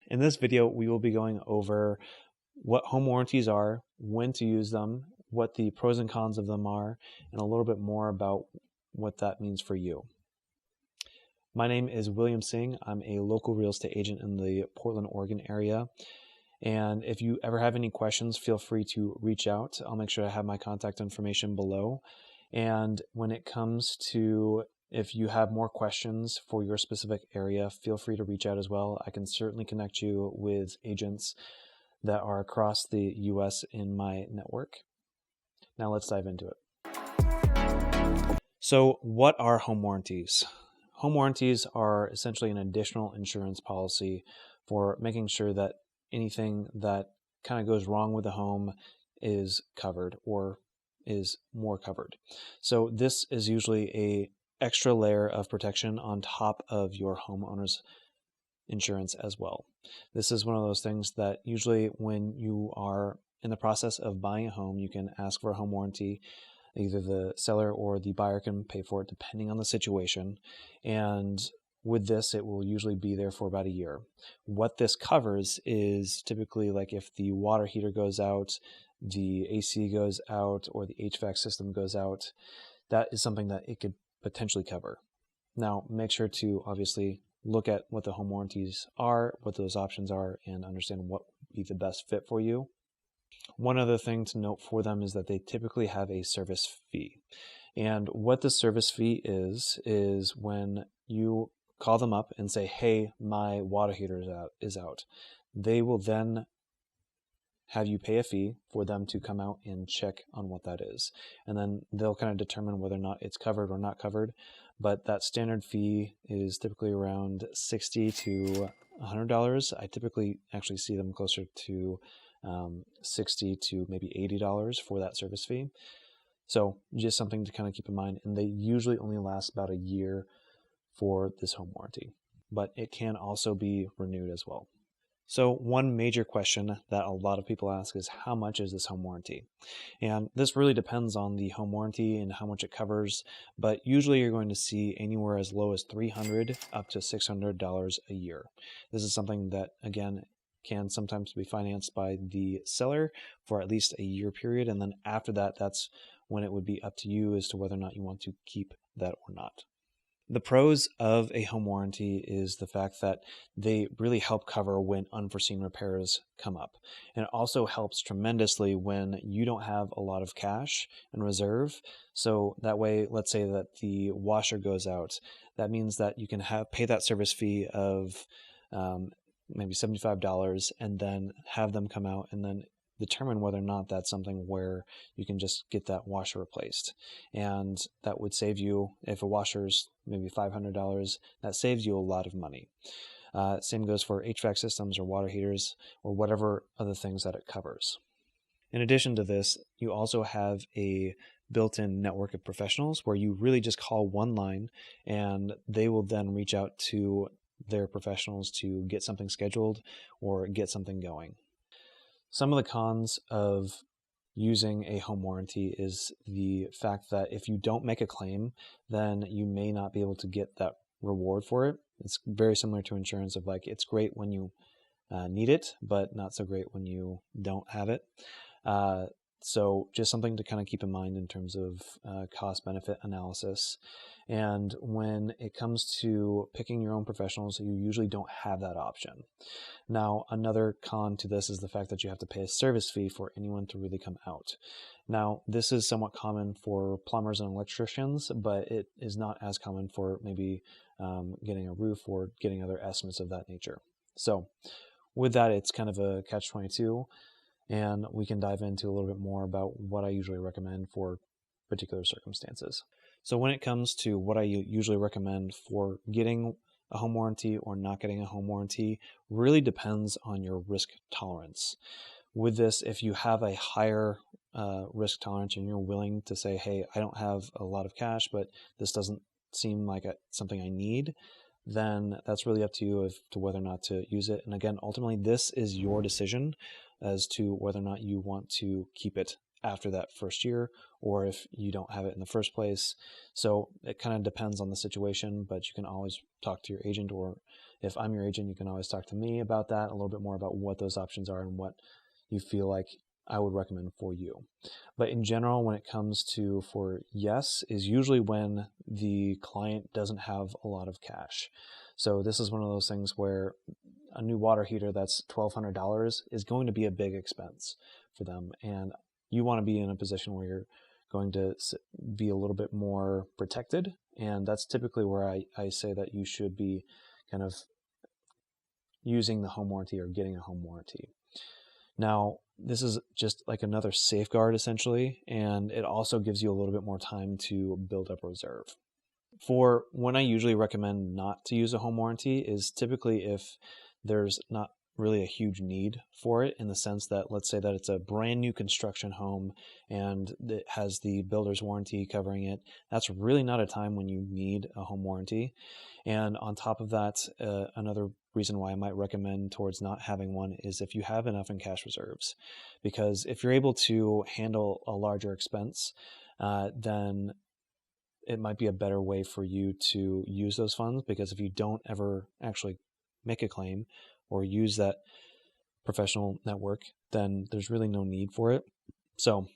In this video, we will be going over what home warranties are, when to use them, what the pros and cons of them are, and a little bit more about what that means for you. My name is William Singh. I'm a local real estate agent in the Portland, Oregon area. And if you ever have any questions, feel free to reach out. I'll make sure I have my contact information below. And when it comes to if you have more questions for your specific area, feel free to reach out as well. I can certainly connect you with agents that are across the US in my network. Now let's dive into it. So what are home warranties? Home warranties are essentially an additional insurance policy for making sure that anything that kind of goes wrong with the home is covered or is more covered. So this is usually a extra layer of protection on top of your homeowner's insurance as well. This is one of those things that usually when you are in the process of buying a home, you can ask for a home warranty. Either the seller or the buyer can pay for it depending on the situation. And with this, it will usually be there for about a year. What this covers is typically like if the water heater goes out, the AC goes out, or the HVAC system goes out, that is something that it could potentially cover. Now, make sure to obviously look at what the home warranties are, what those options are, and understand what would be the best fit for you. One other thing to note for them is that they typically have a service fee. And what the service fee is when you call them up and say, hey, my water heater is out. They will then have you pay a fee for them to come out and check on what that is. And then they'll kind of determine whether or not it's covered or not covered. But that standard fee is typically around $60 to $100. I typically actually see them closer to $60 to maybe $80 for that service fee. So just something to kind of keep in mind. And they usually only last about a year for this home warranty, but it can also be renewed as well. So one major question that a lot of people ask is how much is this home warranty? And this really depends on the home warranty and how much it covers, but usually you're going to see anywhere as low as $300 up to $600 a year. This is something that, again, can sometimes be financed by the seller for at least a year period. And then after that, that's when it would be up to you as to whether or not you want to keep that or not. The pros of a home warranty is the fact that they really help cover when unforeseen repairs come up. And it also helps tremendously when you don't have a lot of cash in reserve. So that way, let's say that the washer goes out. That means that you can pay that service fee of maybe $75 and then have them come out and then determine whether or not that's something where you can just get that washer replaced. And that would save you, if a washer's maybe $500, that saves you a lot of money. Same goes for HVAC systems or water heaters or whatever other things that it covers. In addition to this, you also have a built-in network of professionals where you really just call one line and they will then reach out to their professionals to get something scheduled or get something going. Some of the cons of using a home warranty is the fact that if you don't make a claim, then you may not be able to get that reward for it. It's very similar to insurance of like, it's great when you need it, but not so great when you don't have it. So just something to kind of keep in mind in terms of cost-benefit analysis. And when it comes to picking your own professionals, you usually don't have that option. Now, another con to this is the fact that you have to pay a service fee for anyone to really come out. Now, this is somewhat common for plumbers and electricians, but it is not as common for maybe getting a roof or getting other estimates of that nature. So with that, it's kind of a catch-22. And we can dive into a little bit more about what I usually recommend for particular circumstances. So when it comes to what I usually recommend for getting a home warranty or not getting a home warranty, really depends on your risk tolerance. With this, if you have a higher risk tolerance and you're willing to say, hey, I don't have a lot of cash, but this doesn't seem like something I need, then that's really up to you as to whether or not to use it. And again, ultimately, this is your decision as to whether or not you want to keep it after that first year, or if you don't have it in the first place. So it kind of depends on the situation, but you can always talk to your agent or if I'm your agent, you can always talk to me about that, a little bit more about what those options are and what you feel like I would recommend for you. But in general, when it comes to for yes, is usually when the client doesn't have a lot of cash. So this is one of those things where a new water heater that's $1,200 is going to be a big expense for them. And you want to be in a position where you're going to be a little bit more protected. And that's typically where I say that you should be kind of using the home warranty or getting a home warranty. Now, this is just like another safeguard essentially, and it also gives you a little bit more time to build up reserve. For when I usually recommend not to use a home warranty is typically if there's not really a huge need for it, in the sense that, let's say that it's a brand new construction home and it has the builder's warranty covering it. That's really not a time when you need a home warranty. And on top of that, another reason why I might recommend towards not having one is if you have enough in cash reserves. Because if you're able to handle a larger expense, then it might be a better way for you to use those funds, because if you don't ever actually make a claim or use that professional network, then there's really no need for it. So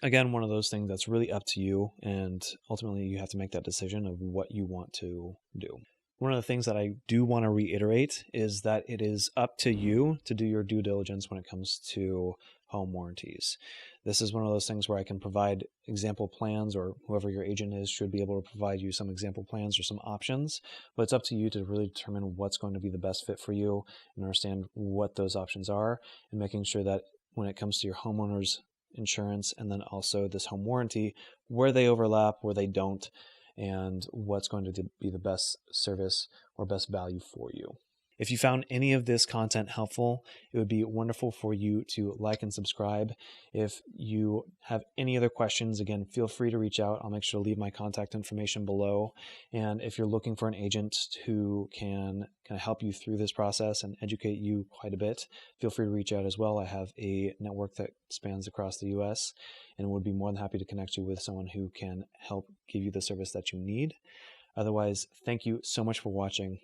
again, one of those things that's really up to you, and ultimately you have to make that decision of what you want to do. One of the things that I do want to reiterate is that it is up to you to do your due diligence when it comes to home warranties. This is one of those things where I can provide example plans, or whoever your agent is should be able to provide you some example plans or some options, but it's up to you to really determine what's going to be the best fit for you and understand what those options are, and making sure that when it comes to your homeowner's insurance and then also this home warranty, where they overlap, where they don't, and what's going to be the best service or best value for you. If you found any of this content helpful, it would be wonderful for you to like and subscribe. If you have any other questions, again, feel free to reach out. I'll make sure to leave my contact information below. And if you're looking for an agent who can kind of help you through this process and educate you quite a bit, feel free to reach out as well. I have a network that spans across the US and would be more than happy to connect you with someone who can help give you the service that you need. Otherwise, thank you so much for watching.